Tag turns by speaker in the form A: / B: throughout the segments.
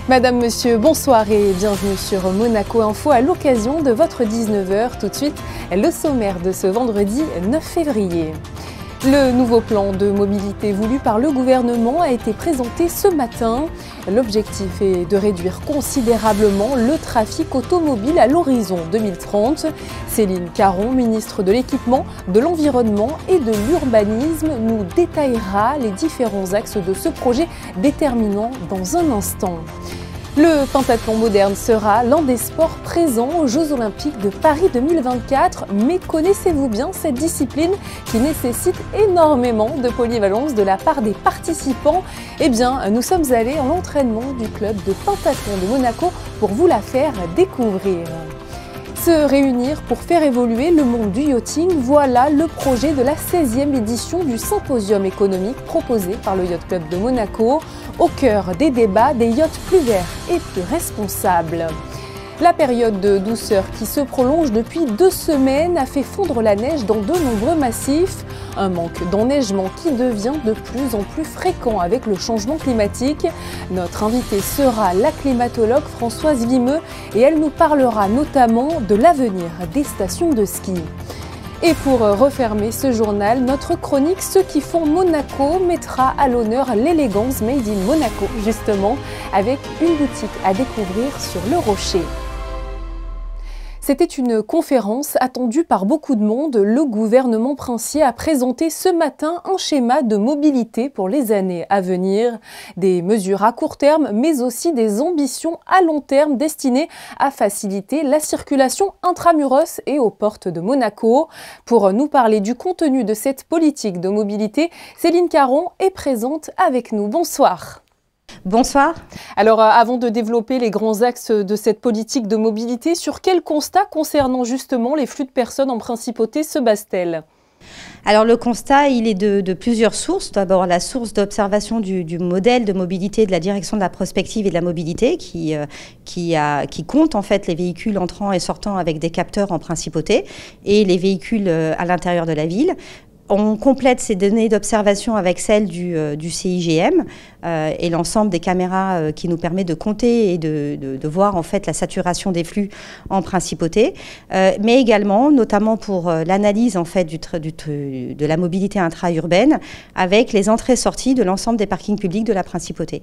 A: Madame, Monsieur, bonsoir et bienvenue sur Monaco Info à l'occasion de votre 19h. Tout de suite, le sommaire de ce vendredi 9 février. Le nouveau plan de mobilité voulu par le gouvernement a été présenté ce matin. L'objectif est de réduire considérablement le trafic automobile à l'horizon 2030. Céline Caron, ministre de l'Équipement, de l'Environnement et de l'Urbanisme, nous détaillera les différents axes de ce projet déterminant dans un instant. Le pentathlon moderne sera l'un des sports présents aux Jeux Olympiques de Paris 2024. Mais connaissez-vous bien cette discipline qui nécessite énormément de polyvalence de la part des participants? Eh bien, nous sommes allés à l'entraînement du club de pentathlon de Monaco pour vous la faire découvrir. Se réunir pour faire évoluer le monde du yachting, voilà le projet de la 16e édition du symposium économique proposé par le Yacht Club de Monaco. Au cœur des débats, des yachts plus verts et plus responsables. La période de douceur qui se prolonge depuis 2 semaines a fait fondre la neige dans de nombreux massifs. Un manque d'enneigement qui devient de plus en plus fréquent avec le changement climatique. Notre invitée sera la climatologue Françoise Vimeux et elle nous parlera notamment de l'avenir des stations de ski. Et pour refermer ce journal, notre chronique Ceux qui font Monaco mettra à l'honneur l'élégance made in Monaco, justement, avec une boutique à découvrir sur le Rocher. C'était une conférence attendue par beaucoup de monde. Le gouvernement princier a présenté ce matin un schéma de mobilité pour les années à venir. Des mesures à court terme, mais aussi des ambitions à long terme destinées à faciliter la circulation intramuros et aux portes de Monaco. Pour nous parler du contenu de cette politique de mobilité, Céline Caron est présente avec nous. Bonsoir.
B: Bonsoir.
A: Alors, avant de développer les grands axes de cette politique de mobilité, sur quel constat concernant justement les flux de personnes en principauté se base-t-elle ?
B: Alors le constat, il est de plusieurs sources. D'abord la source d'observation du modèle de mobilité de la direction de la prospective et de la mobilité qui compte en fait les véhicules entrant et sortant avec des capteurs en principauté et les véhicules à l'intérieur de la ville. On complète ces données d'observation avec celles du CIGM et l'ensemble des caméras qui nous permet de compter et de voir en fait la saturation des flux en principauté, mais également notamment pour l'analyse en fait de la mobilité intra-urbaine avec les entrées-sorties de l'ensemble des parkings publics de la principauté.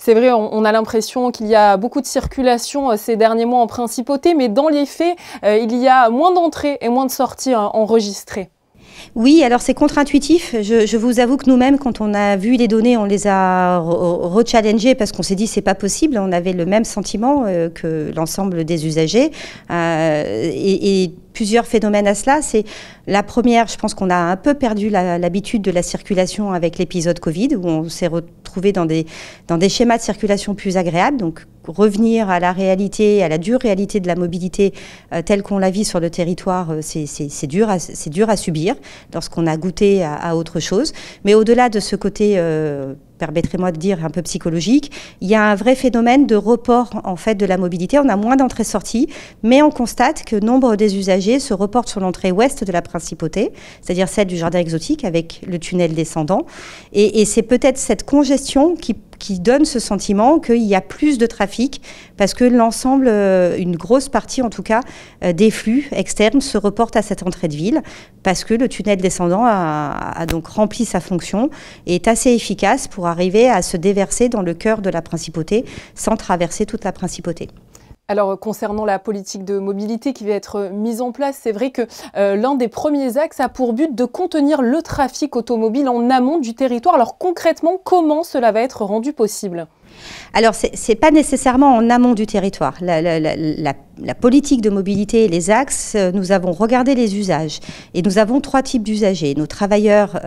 A: C'est vrai, on a l'impression qu'il y a beaucoup de circulation ces derniers mois en principauté, mais dans les faits, il y a moins d'entrées et moins de sorties enregistrées.
B: Oui, alors c'est contre-intuitif. Je vous avoue que nous-mêmes, quand on a vu les données, on les a rechallengées parce qu'on s'est dit c'est pas possible. On avait le même sentiment que l'ensemble des usagers et plusieurs phénomènes à cela. C'est la première, je pense qu'on a un peu perdu l'habitude de la circulation avec l'épisode Covid, où on s'est retrouvé dans des schémas de circulation plus agréables. Donc revenir à la réalité, à la dure réalité de la mobilité telle qu'on la vit sur le territoire, c'est dur à subir lorsqu'on a goûté à autre chose. Mais au-delà de ce côté permettez-moi de dire un peu psychologique, il y a un vrai phénomène de report en fait de la mobilité. On a moins d'entrées-sorties, mais on constate que nombre des usagers se reportent sur l'entrée ouest de la principauté, c'est-à-dire celle du jardin exotique avec le tunnel descendant. Et c'est peut-être cette congestion qui donne ce sentiment qu'il y a plus de trafic parce que l'ensemble, une grosse partie en tout cas, des flux externes se reportent à cette entrée de ville parce que le tunnel descendant a donc rempli sa fonction et est assez efficace pour arriver à se déverser dans le cœur de la principauté sans traverser toute la principauté.
A: Alors, concernant la politique de mobilité qui va être mise en place, c'est vrai que l'un des premiers axes a pour but de contenir le trafic automobile en amont du territoire. Alors concrètement, comment cela va être rendu possible ?
B: Alors, ce n'est pas nécessairement en amont du territoire. La politique de mobilité et les axes, nous avons regardé les usages. Et nous avons 3 types d'usagers. Nos travailleurs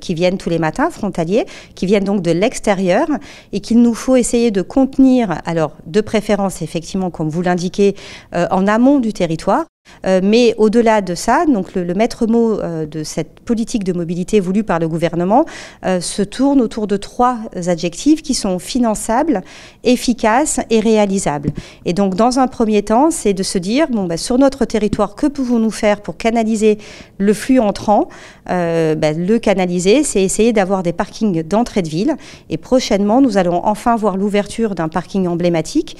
B: qui viennent tous les matins, frontaliers, qui viennent donc de l'extérieur et qu'il nous faut essayer de contenir, alors de préférence effectivement, comme vous l'indiquez, en amont du territoire. Mais au-delà de ça, donc le maître mot de cette politique de mobilité voulue par le gouvernement se tourne autour de 3 adjectifs qui sont finançables, efficaces et réalisables. Et donc dans un premier temps, c'est de se dire, sur notre territoire, que pouvons-nous faire pour canaliser le flux entrant? Le canaliser, c'est essayer d'avoir des parkings d'entrée de ville. Et prochainement, nous allons enfin voir l'ouverture d'un parking emblématique,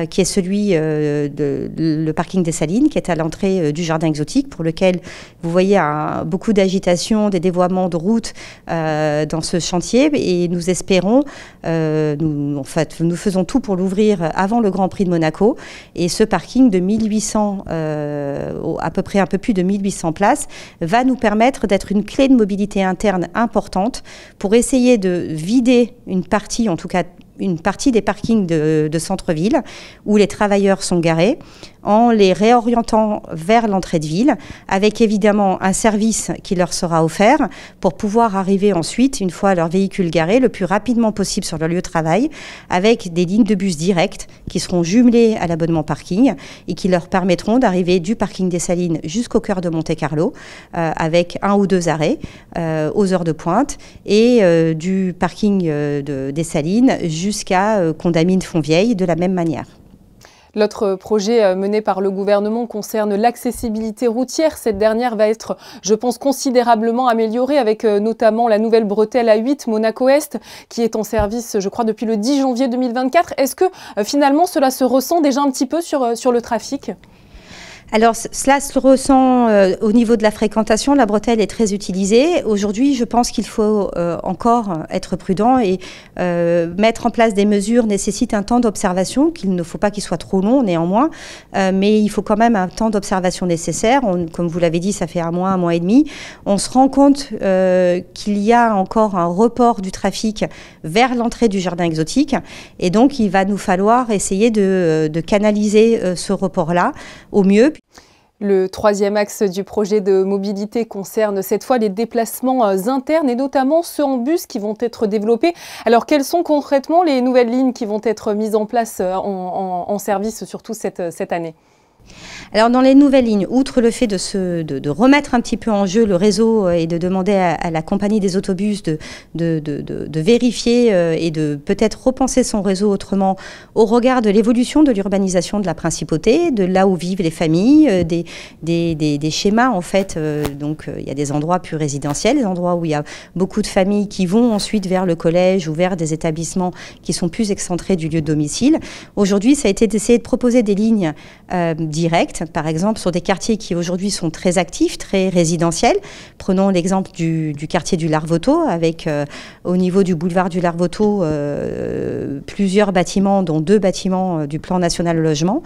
B: qui est celui le parking des Salines, qui est à l'entrée du jardin exotique, pour lequel vous voyez beaucoup d'agitation, des dévoiements de routes dans ce chantier, et nous espérons, nous faisons tout pour l'ouvrir avant le Grand Prix de Monaco, et ce parking de 1800, à peu près un peu plus de 1800 places, va nous permettre d'être une clé de mobilité interne importante pour essayer de vider une partie, en tout cas une partie des parkings de centre-ville où les travailleurs sont garés, en les réorientant vers l'entrée de ville, avec évidemment un service qui leur sera offert pour pouvoir arriver ensuite, une fois leur véhicule garé, le plus rapidement possible sur leur lieu de travail, avec des lignes de bus directes qui seront jumelées à l'abonnement parking et qui leur permettront d'arriver du parking des Salines jusqu'au cœur de Monte-Carlo, avec 1 ou 2 arrêts aux heures de pointe, et du parking des Salines jusqu'à Condamine-Fontvieille de la même manière.
A: L'autre projet mené par le gouvernement concerne l'accessibilité routière. Cette dernière va être, je pense, considérablement améliorée avec notamment la nouvelle bretelle A8 Monaco-Est qui est en service, je crois, depuis le 10 janvier 2024. Est-ce que finalement cela se ressent déjà un petit peu sur le trafic ?
B: Alors, cela se ressent au niveau de la fréquentation. La bretelle est très utilisée. Aujourd'hui, je pense qu'il faut encore être prudent et mettre en place des mesures nécessite un temps d'observation, qu'il ne faut pas qu'il soit trop long néanmoins, mais il faut quand même un temps d'observation nécessaire. Comme vous l'avez dit, ça fait un mois et demi. On se rend compte qu'il y a encore un report du trafic vers l'entrée du jardin exotique, et donc il va nous falloir essayer de canaliser ce report-là au mieux.
A: Le troisième axe du projet de mobilité concerne cette fois les déplacements internes et notamment ceux en bus qui vont être développés. Alors quelles sont concrètement les nouvelles lignes qui vont être mises en place en service surtout cette année ?
B: Alors dans les nouvelles lignes, outre le fait de remettre un petit peu en jeu le réseau et de demander à la compagnie des autobus de vérifier et de peut-être repenser son réseau autrement au regard de l'évolution de l'urbanisation de la principauté, de là où vivent les familles, des schémas en fait. Donc il y a des endroits plus résidentiels, des endroits où il y a beaucoup de familles qui vont ensuite vers le collège ou vers des établissements qui sont plus excentrés du lieu de domicile. Aujourd'hui, ça a été d'essayer de proposer des lignes directes, par exemple sur des quartiers qui aujourd'hui sont très actifs, très résidentiels. Prenons l'exemple du quartier du Larvoto, avec au niveau du boulevard du Larvoto plusieurs bâtiments, dont 2 bâtiments du plan national logement,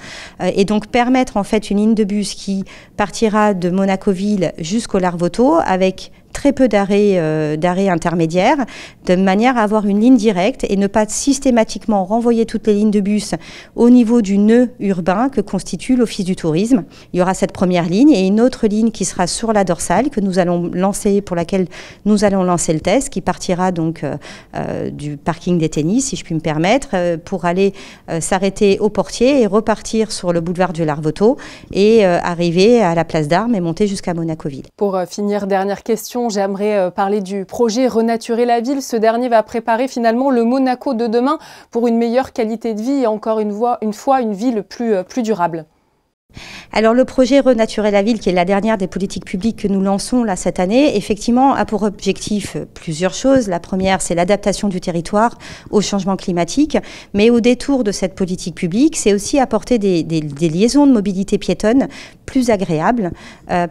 B: et donc permettre en fait une ligne de bus qui partira de Monaco-Ville jusqu'au Larvoto avec très peu d'arrêts intermédiaires, de manière à avoir une ligne directe et ne pas systématiquement renvoyer toutes les lignes de bus au niveau du nœud urbain que constitue l'Office du tourisme. Il y aura cette première ligne et une autre ligne qui sera sur la dorsale que nous allons lancer, pour laquelle nous allons lancer le test, qui partira donc du parking des tennis, si je puis me permettre, pour aller s'arrêter au Portier et repartir sur le boulevard du Larvoto et arriver à la place d'Armes et monter jusqu'à Monaco-Ville.
A: Pour finir, dernière question, j'aimerais parler du projet Renaturer la ville. Ce dernier va préparer finalement le Monaco de demain pour une meilleure qualité de vie et encore une fois une ville plus durable.
B: Alors le projet Renaturer la ville, qui est la dernière des politiques publiques que nous lançons là cette année, effectivement a pour objectif plusieurs choses. La première, c'est l'adaptation du territoire au changement climatique, mais au détour de cette politique publique, c'est aussi apporter des liaisons de mobilité piétonne plus agréables,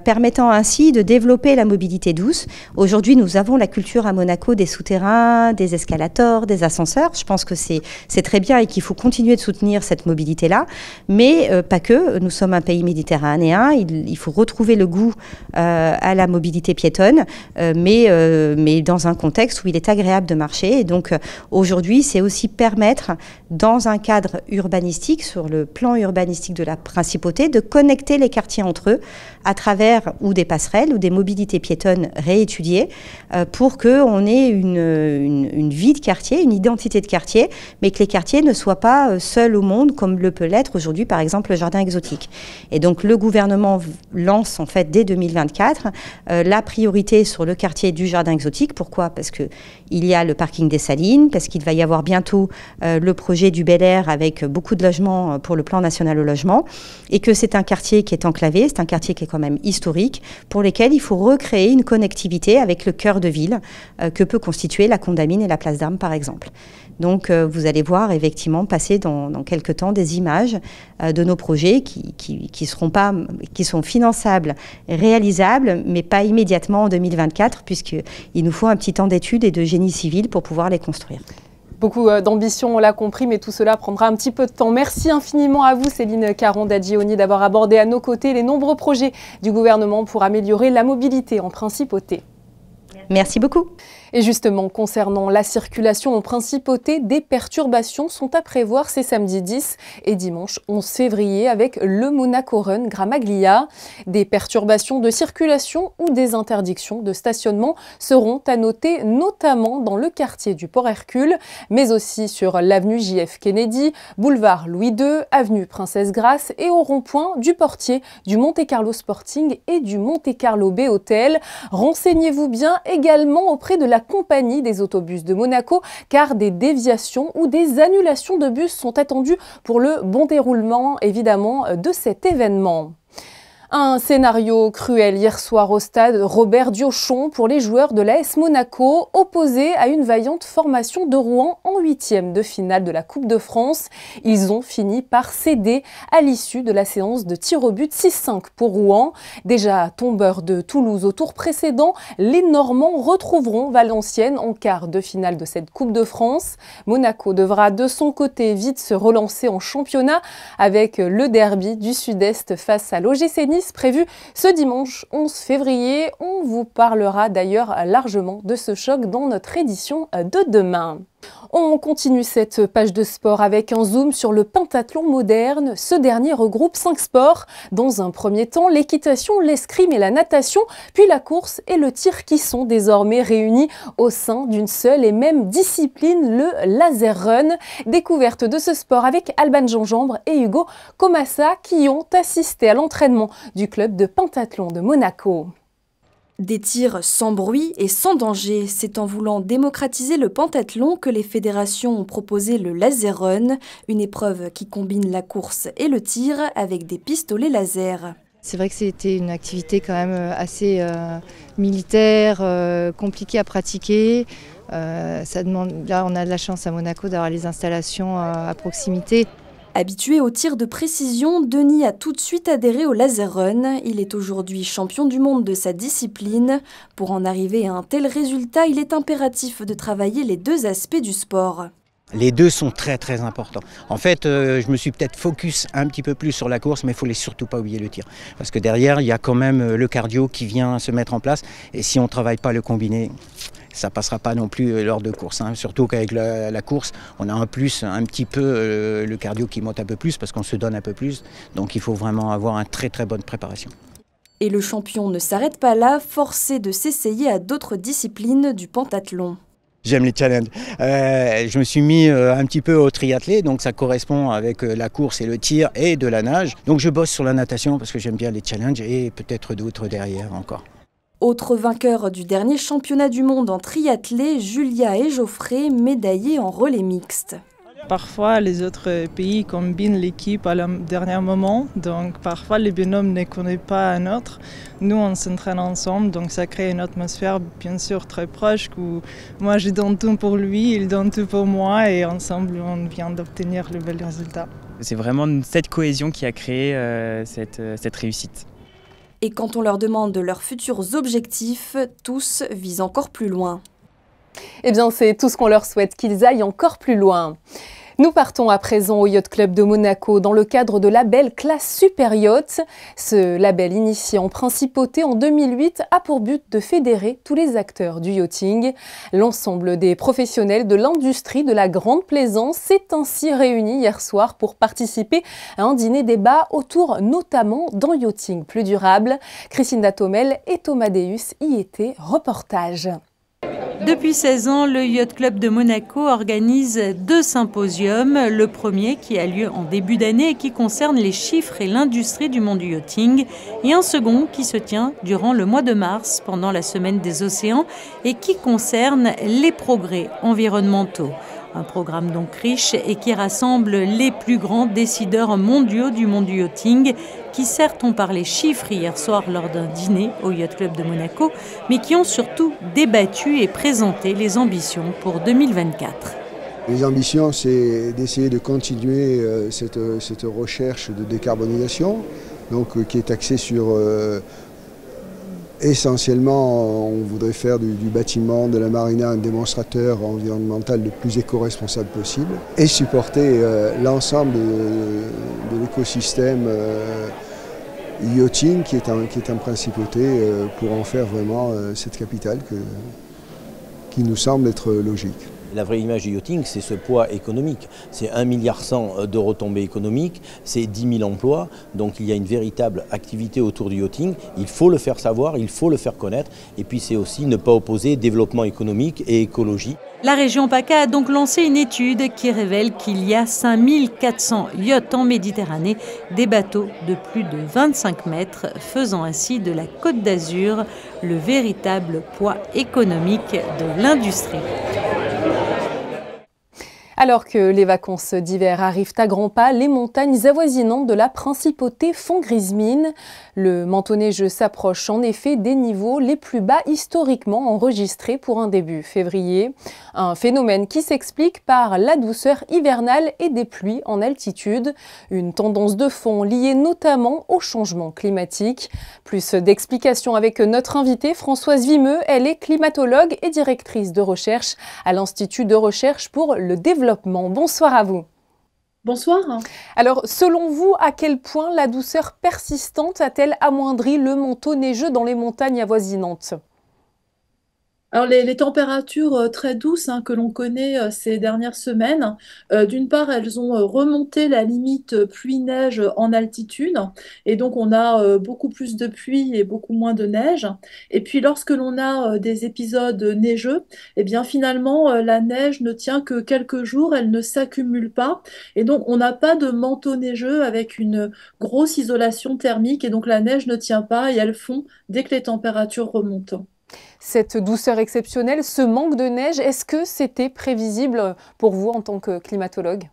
B: permettant ainsi de développer la mobilité douce. Aujourd'hui, nous avons la culture à Monaco des souterrains, des escalators, des ascenseurs. Je pense que c'est très bien et qu'il faut continuer de soutenir cette mobilité-là, mais pas que. Nous sommes un pays méditerranéen, il faut retrouver le goût à la mobilité piétonne, mais dans un contexte où il est agréable de marcher. Et donc aujourd'hui, c'est aussi permettre, dans un cadre urbanistique, sur le plan urbanistique de la principauté, de connecter les quartiers entre eux à travers ou des passerelles ou des mobilités piétonnes réétudiées pour qu'on ait une vie de quartier, une identité de quartier, mais que les quartiers ne soient pas seuls au monde comme le peut l'être aujourd'hui, par exemple, le jardin exotique. Et donc le gouvernement lance en fait dès 2024 la priorité sur le quartier du Jardin Exotique. Pourquoi? Parce qu'il y a le parking des Salines, parce qu'il va y avoir bientôt le projet du Bel Air avec beaucoup de logements pour le plan national au logement, et que c'est un quartier qui est enclavé, c'est un quartier qui est quand même historique, pour lequel il faut recréer une connectivité avec le cœur de ville que peut constituer la Condamine et la Place d'Armes par exemple. Donc vous allez voir effectivement passer dans quelques temps des images de nos projets qui sont finançables, réalisables, mais pas immédiatement en 2024, puisqu'il nous faut un petit temps d'études et de génie civil pour pouvoir les construire.
A: Beaucoup d'ambition, on l'a compris, mais tout cela prendra un petit peu de temps. Merci infiniment à vous, Céline Caron-Dadjioni, d'avoir abordé à nos côtés les nombreux projets du gouvernement pour améliorer la mobilité en Principauté.
B: Merci beaucoup.
A: Et justement, concernant la circulation en Principauté, des perturbations sont à prévoir ces samedis 10 et dimanche 11 février avec le Monaco Run Gramaglia. Des perturbations de circulation ou des interdictions de stationnement seront à noter notamment dans le quartier du Port-Hercule, mais aussi sur l'avenue JF Kennedy, boulevard Louis II, avenue Princesse Grace et au rond-point du Portier, du Monte Carlo Sporting et du Monte Carlo Bay Hotel. Renseignez-vous bien également auprès de la compagnie des autobus de Monaco, car des déviations ou des annulations de bus sont attendues pour le bon déroulement, évidemment, de cet événement. Un scénario cruel hier soir au stade Robert Diochon pour les joueurs de l'AS Monaco, opposés à une vaillante formation de Rouen en 8e de finale de la Coupe de France. Ils ont fini par céder à l'issue de la séance de tir au but 6-5 pour Rouen. Déjà tombeurs de Toulouse au tour précédent, les Normands retrouveront Valenciennes en quart de finale de cette Coupe de France. Monaco devra de son côté vite se relancer en championnat avec le derby du Sud-Est face à l'OGC Nice prévu ce dimanche 11 février. On vous parlera d'ailleurs largement de ce choc dans notre édition de demain. On continue cette page de sport avec un zoom sur le pentathlon moderne. Ce dernier regroupe 5 sports. Dans un premier temps, l'équitation, l'escrime et la natation, puis la course et le tir qui sont désormais réunis au sein d'une seule et même discipline, le laser run. Découverte de ce sport avec Alban Gingembre et Hugo Comassa qui ont assisté à l'entraînement du club de pentathlon de Monaco.
C: Des tirs sans bruit et sans danger, c'est en voulant démocratiser le pentathlon que les fédérations ont proposé le laser run, une épreuve qui combine la course et le tir avec des pistolets laser.
D: C'est vrai que c'était une activité quand même assez militaire, compliquée à pratiquer. Ça demande, là, on a de la chance à Monaco d'avoir les installations à proximité.
C: Habitué au tir de précision, Denis a tout de suite adhéré au laser run. Il est aujourd'hui champion du monde de sa discipline. Pour en arriver à un tel résultat, il est impératif de travailler les deux aspects du sport.
E: Les deux sont très très importants. En fait, je me suis peut-être focus un petit peu plus sur la course, mais il ne faut surtout pas oublier le tir. Parce que derrière, il y a quand même le cardio qui vient se mettre en place. Et si on ne travaille pas le combiné, ça ne passera pas non plus lors de course. Surtout qu'avec la course, on a un petit peu le cardio qui monte un peu plus parce qu'on se donne un peu plus. Donc il faut vraiment avoir une très très bonne préparation.
C: Et le champion ne s'arrête pas là, forcé de s'essayer à d'autres disciplines du pentathlon.
E: J'aime les challenges. Je me suis mis un petit peu au triathlé, donc ça correspond avec la course et le tir et de la nage. Donc je bosse sur la natation parce que j'aime bien les challenges et peut-être d'autres derrière encore.
C: Autre vainqueur du dernier championnat du monde en triathlé, Julia et Geoffrey, médaillés en relais mixte.
F: Parfois, les autres pays combinent l'équipe à le dernier moment, donc parfois les binômes ne connaissent pas un autre. Nous, on s'entraîne ensemble, donc ça crée une atmosphère bien sûr très proche où moi je donne tout pour lui, il donne tout pour moi et ensemble on vient d'obtenir le bel résultat.
G: C'est vraiment cette cohésion qui a créé cette réussite.
C: Et quand on leur demande leurs futurs objectifs, tous visent encore plus loin.
A: Eh bien, c'est tout ce qu'on leur souhaite, qu'ils aillent encore plus loin. Nous partons à présent au Yacht Club de Monaco dans le cadre de label Classe Super Yacht. Ce label initié en Principauté en 2008 a pour but de fédérer tous les acteurs du yachting. L'ensemble des professionnels de l'industrie de la grande plaisance s'est ainsi réuni hier soir pour participer à un dîner-débat autour notamment d'un yachting plus durable. Christine Datomel et Thomas Deus y étaient. Reportage.
H: Depuis 16 ans, le Yacht Club de Monaco organise 2 symposiums. Le premier qui a lieu en début d'année et qui concerne les chiffres et l'industrie du monde du yachting. Et un second qui se tient durant le mois de mars pendant la semaine des océans et qui concerne les progrès environnementaux. Un programme donc riche et qui rassemble les plus grands décideurs mondiaux du monde du yachting qui certes ont parlé chiffres hier soir lors d'un dîner au Yacht Club de Monaco, mais qui ont surtout débattu et présenté les ambitions pour 2024.
I: Les ambitions, c'est d'essayer de continuer cette recherche de décarbonisation, donc, qui est axée sur... essentiellement, on voudrait faire du bâtiment, de la marina, un démonstrateur environnemental le plus éco-responsable possible et supporter l'ensemble de l'écosystème yachting qui est en principauté pour en faire vraiment cette capitale qui nous semble être logique.
J: La vraie image du yachting, c'est ce poids économique. C'est 1,1 milliard de retombées économiques, c'est 10 000 emplois. Donc il y a une véritable activité autour du yachting. Il faut le faire savoir, il faut le faire connaître. Et puis c'est aussi ne pas opposer développement économique et écologie.
H: La région PACA a donc lancé une étude qui révèle qu'il y a 5400 yachts en Méditerranée, des bateaux de plus de 25 mètres, faisant ainsi de la Côte d'Azur le véritable poids économique de l'industrie.
A: Alors que les vacances d'hiver arrivent à grands pas, les montagnes avoisinantes de la principauté font grise mine. Le manteau neigeux s'approche en effet des niveaux les plus bas historiquement enregistrés pour un début février. Un phénomène qui s'explique par la douceur hivernale et des pluies en altitude. Une tendance de fond liée notamment au changement climatique. Plus d'explications avec notre invitée Françoise Vimeux. Elle est climatologue et directrice de recherche à l'Institut de recherche pour le développement. Bonsoir à vous.
K: Bonsoir.
A: Alors, selon vous, à quel point la douceur persistante a-t-elle amoindri le manteau neigeux dans les montagnes avoisinantes ?
K: Alors les températures très douces que l'on connaît ces dernières semaines, d'une part, elles ont remonté la limite pluie-neige en altitude, et donc on a beaucoup plus de pluie et beaucoup moins de neige. Et puis lorsque l'on a des épisodes neigeux, eh bien finalement la neige ne tient que quelques jours, elle ne s'accumule pas, et donc on n'a pas de manteau neigeux avec une grosse isolation thermique, et donc la neige ne tient pas et elle fond dès que les températures remontent.
A: Cette douceur exceptionnelle, ce manque de neige, est-ce que c'était prévisible pour vous en tant que climatologue ?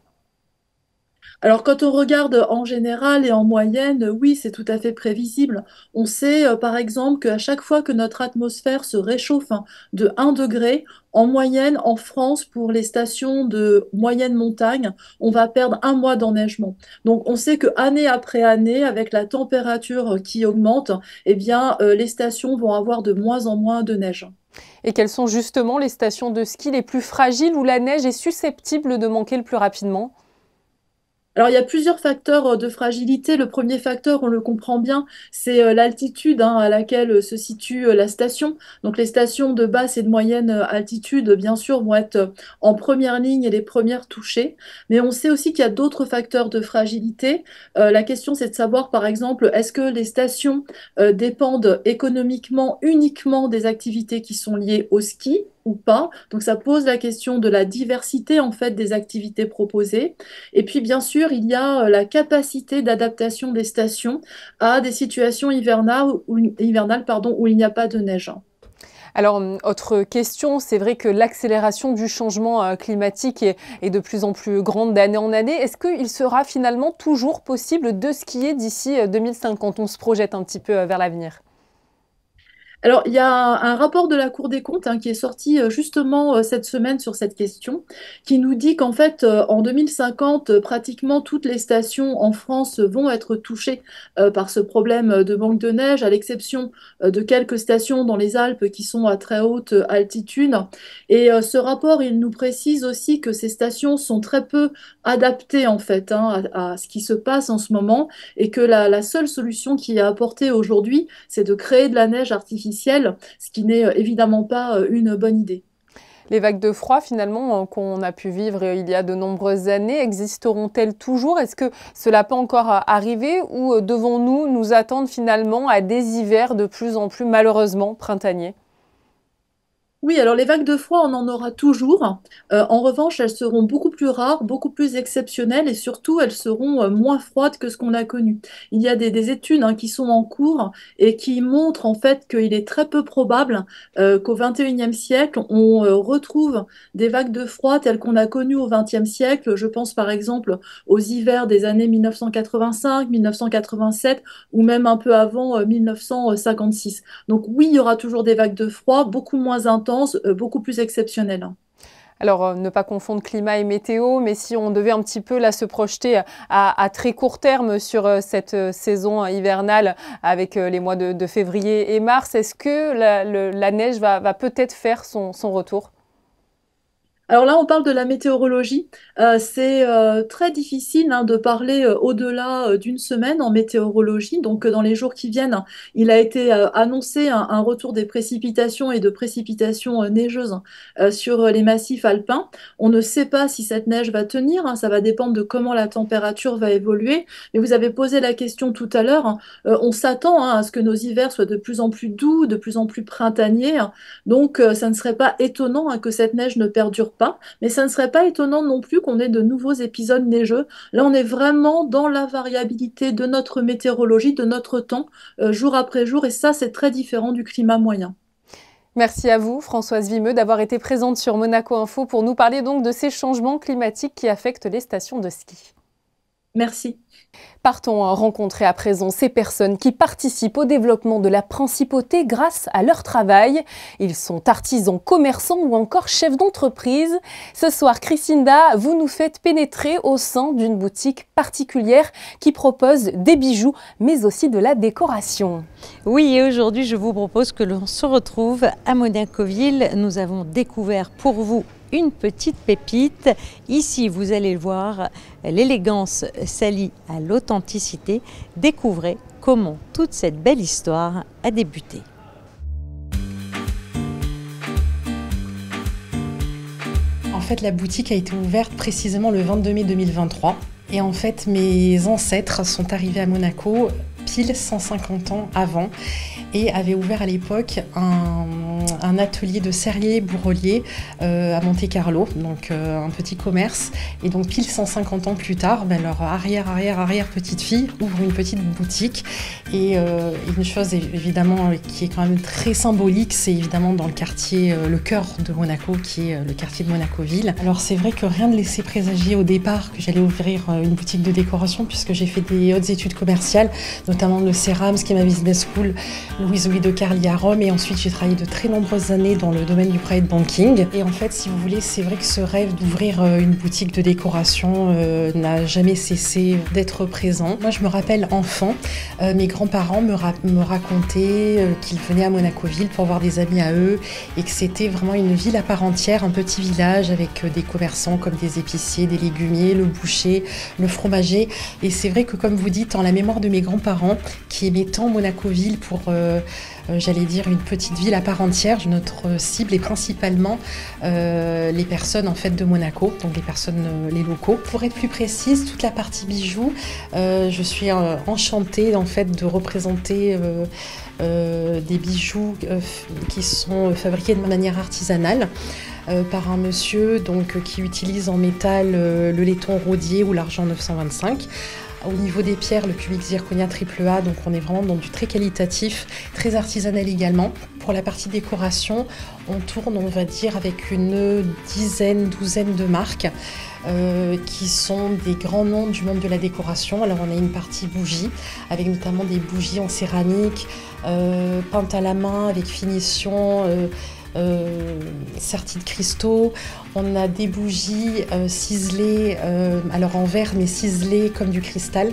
K: Alors quand on regarde en général et en moyenne, oui, c'est tout à fait prévisible. On sait par exemple qu'à chaque fois que notre atmosphère se réchauffe de 1 degré, en moyenne en France, pour les stations de moyenne montagne, on va perdre 1 mois d'enneigement. Donc on sait que année après année, avec la température qui augmente, eh bien, les stations vont avoir de moins en moins de neige.
A: Et quelles sont justement les stations de ski les plus fragiles où la neige est susceptible de manquer le plus rapidement ?
K: Alors, il y a plusieurs facteurs de fragilité. Le premier facteur, on le comprend bien, c'est l'altitude à laquelle se situe la station. Donc, les stations de basse et de moyenne altitude, bien sûr, vont être en première ligne et les premières touchées. Mais on sait aussi qu'il y a d'autres facteurs de fragilité. La question, c'est de savoir, par exemple, est-ce que les stations dépendent économiquement uniquement des activités qui sont liées au ski ou pas. Donc ça pose la question de la diversité en fait des activités proposées. Et puis bien sûr, il y a la capacité d'adaptation des stations à des situations hivernales où il n'y a pas de neige.
A: Alors, autre question, c'est vrai que l'accélération du changement climatique est de plus en plus grande d'année en année. Est-ce qu'il sera finalement toujours possible de skier d'ici 2050 ? On se projette un petit peu vers l'avenir.
K: Alors, il y a un rapport de la Cour des comptes qui est sorti justement cette semaine sur cette question, qui nous dit qu'en fait, en 2050, pratiquement toutes les stations en France vont être touchées par ce problème de manque de neige, à l'exception de quelques stations dans les Alpes qui sont à très haute altitude. Et ce rapport, il nous précise aussi que ces stations sont très peu adaptées en fait à ce qui se passe en ce moment, et que la seule solution qui est apportée aujourd'hui, c'est de créer de la neige artificielle, ce qui n'est évidemment pas une bonne idée.
A: Les vagues de froid, finalement, qu'on a pu vivre il y a de nombreuses années, existeront-elles toujours ? Est-ce que cela peut encore arriver ou devons-nous nous attendre finalement à des hivers de plus en plus malheureusement printaniers ?
K: Oui, alors les vagues de froid, on en aura toujours. En revanche, elles seront beaucoup plus rares, beaucoup plus exceptionnelles et surtout, elles seront moins froides que ce qu'on a connu. Il y a des études qui sont en cours et qui montrent en fait qu'il est très peu probable qu'au XXIe siècle, on retrouve des vagues de froid telles qu'on a connues au XXe siècle. Je pense par exemple aux hivers des années 1985, 1987 ou même un peu avant 1956. Donc oui, il y aura toujours des vagues de froid, beaucoup moins intenses, beaucoup plus exceptionnelles.
A: Alors, ne pas confondre climat et météo, mais si on devait un petit peu là se projeter à très court terme sur cette saison hivernale avec les mois de février et mars, est-ce que la neige va peut-être faire son retour ?
K: Alors là, on parle de la météorologie. C'est très difficile de parler au-delà d'une semaine en météorologie. Donc, dans les jours qui viennent, il a été annoncé un retour des précipitations et de précipitations neigeuses sur les massifs alpins. On ne sait pas si cette neige va tenir. Ça va dépendre de comment la température va évoluer. Mais vous avez posé la question tout à l'heure. On s'attend à ce que nos hivers soient de plus en plus doux, de plus en plus printaniers. Donc, ça ne serait pas étonnant que cette neige ne perdure pas, mais ça ne serait pas étonnant non plus qu'on ait de nouveaux épisodes neigeux. Là, on est vraiment dans la variabilité de notre météorologie, de notre temps, jour après jour, et ça, c'est très différent du climat moyen.
A: Merci à vous, Françoise Vimeux, d'avoir été présente sur Monaco Info pour nous parler donc de ces changements climatiques qui affectent les stations de ski.
K: Merci.
A: Partons rencontrer à présent ces personnes qui participent au développement de la principauté grâce à leur travail. Ils sont artisans, commerçants ou encore chefs d'entreprise. Ce soir, Christinda, vous nous faites pénétrer au sein d'une boutique particulière qui propose des bijoux, mais aussi de la décoration.
H: Oui, et aujourd'hui, je vous propose que l'on se retrouve à Monacoville. Nous avons découvert pour vous une petite pépite. Ici, vous allez le voir, l'élégance s'allie à l'authenticité. Découvrez comment toute cette belle histoire a débuté.
L: En fait, la boutique a été ouverte précisément le 22 mai 2023. Et en fait, mes ancêtres sont arrivés à Monaco pile 150 ans avant et avaient ouvert à l'époque un atelier de serrier-bourrelier à Monte-Carlo, donc un petit commerce. Et donc pile 150 ans plus tard, leur arrière-petite-fille ouvre une petite boutique. Et une chose évidemment qui est quand même très symbolique, c'est évidemment dans le quartier, le cœur de Monaco, qui est le quartier de Monacoville. Alors c'est vrai que rien ne laissait présager au départ que j'allais ouvrir une boutique de décoration, puisque j'ai fait des hautes études commerciales, notamment le CERAMS, qui est ma business school, Louise Louis de Carli à Rome, et ensuite j'ai travaillé de très nombreuses années dans le domaine du private banking. Et en fait, si vous voulez, c'est vrai que ce rêve d'ouvrir une boutique de décoration n'a jamais cessé d'être présent. Moi, je me rappelle enfant, mes grands-parents me racontaient qu'ils venaient à Monacoville pour voir des amis à eux et que c'était vraiment une ville à part entière, un petit village avec des commerçants comme des épiciers, des légumiers, le boucher, le fromager. Et c'est vrai que, comme vous dites, en la mémoire de mes grands-parents qui aimaient tant Monacoville pour j'allais dire une petite ville à part entière. Notre cible est principalement les personnes en fait de Monaco, donc les locaux. Pour être plus précise, toute la partie bijoux, je suis enchantée en fait de représenter des bijoux qui sont fabriqués de manière artisanale. Par un monsieur qui utilise en métal le laiton rhodier ou l'argent 925. Au niveau des pierres, le cubique zirconia AAA, donc on est vraiment dans du très qualitatif, très artisanal également. Pour la partie décoration, on tourne, on va dire, avec une douzaine de marques qui sont des grands noms du monde de la décoration. Alors on a une partie bougies, avec notamment des bougies en céramique, peintes à la main avec finition serties de cristaux. On a des bougies ciselées, alors en verre mais ciselées comme du cristal,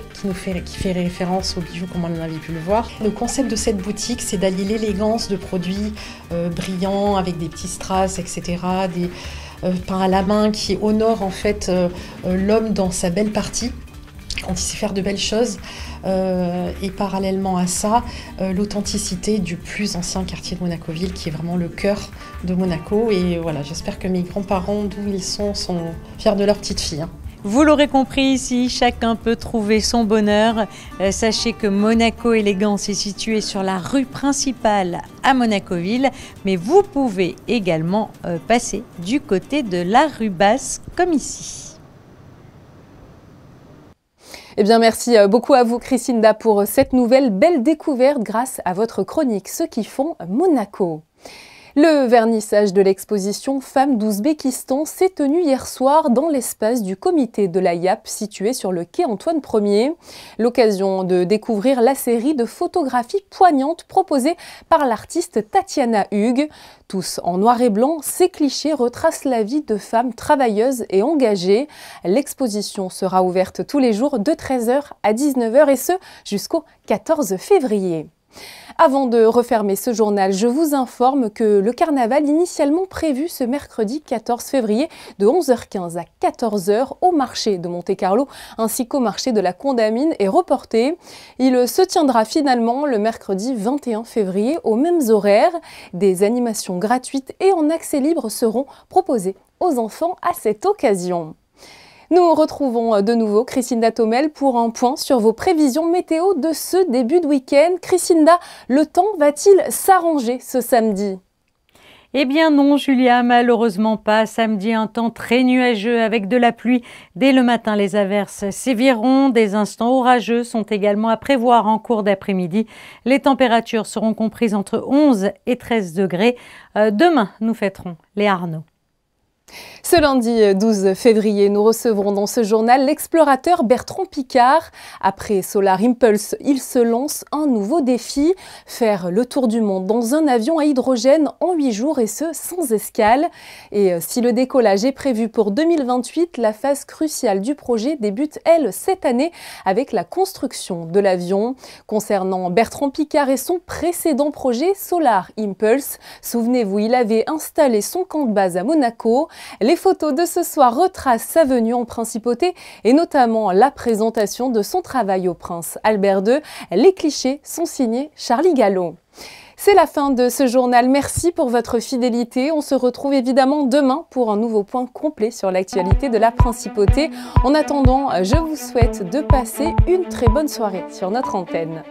L: qui fait référence aux bijoux comme on avait pu le voir. Le concept de cette boutique, c'est d'allier l'élégance de produits brillants avec des petits strass, etc., des peints à la main qui honorent en fait l'homme dans sa belle partie, quand il sait faire de belles choses. Et parallèlement à ça, l'authenticité du plus ancien quartier de Monacoville, qui est vraiment le cœur de Monaco. Et voilà, j'espère que mes grands-parents, d'où ils sont fiers de leur petite fille.
H: Vous l'aurez compris ici, chacun peut trouver son bonheur. Sachez que Monaco Élégance est situé sur la rue principale à Monaco-Ville, mais vous pouvez également passer du côté de la rue Basse, comme ici.
A: Eh bien, merci beaucoup à vous, Christinda, pour cette nouvelle belle découverte grâce à votre chronique Ceux qui font Monaco. Le vernissage de l'exposition Femmes d'Ouzbékistan s'est tenu hier soir dans l'espace du comité de la YAP situé sur le quai Antoine Ier. L'occasion de découvrir la série de photographies poignantes proposées par l'artiste Tatiana Hugues. Tous en noir et blanc, ces clichés retracent la vie de femmes travailleuses et engagées. L'exposition sera ouverte tous les jours de 13h à 19h et ce jusqu'au 14 février. Avant de refermer ce journal, je vous informe que le carnaval initialement prévu ce mercredi 14 février de 11h15 à 14h au marché de Monte-Carlo ainsi qu'au marché de la Condamine est reporté. Il se tiendra finalement le mercredi 21 février aux mêmes horaires. Des animations gratuites et en accès libre seront proposées aux enfants à cette occasion. Nous retrouvons de nouveau Christinda Thomel pour un point sur vos prévisions météo de ce début de week-end. Christinda, le temps va-t-il s'arranger ce samedi ?
H: Eh bien non, Julia, malheureusement pas. Samedi, un temps très nuageux avec de la pluie. Dès le matin, les averses séviront. Des instants orageux sont également à prévoir en cours d'après-midi. Les températures seront comprises entre 11 et 13 degrés. Demain, nous fêterons les Arnaud.
A: Ce lundi 12 février, nous recevrons dans ce journal l'explorateur Bertrand Piccard. Après Solar Impulse, il se lance un nouveau défi, faire le tour du monde dans un avion à hydrogène en 8 jours et ce, sans escale. Et si le décollage est prévu pour 2028, la phase cruciale du projet débute, elle, cette année avec la construction de l'avion. Concernant Bertrand Piccard et son précédent projet Solar Impulse, souvenez-vous, il avait installé son camp de base à Monaco. Les photos de ce soir retracent sa venue en principauté et notamment la présentation de son travail au prince Albert II. Les clichés sont signés Charlie Gallo. C'est la fin de ce journal. Merci pour votre fidélité. On se retrouve évidemment demain pour un nouveau point complet sur l'actualité de la principauté. En attendant, je vous souhaite de passer une très bonne soirée sur notre antenne.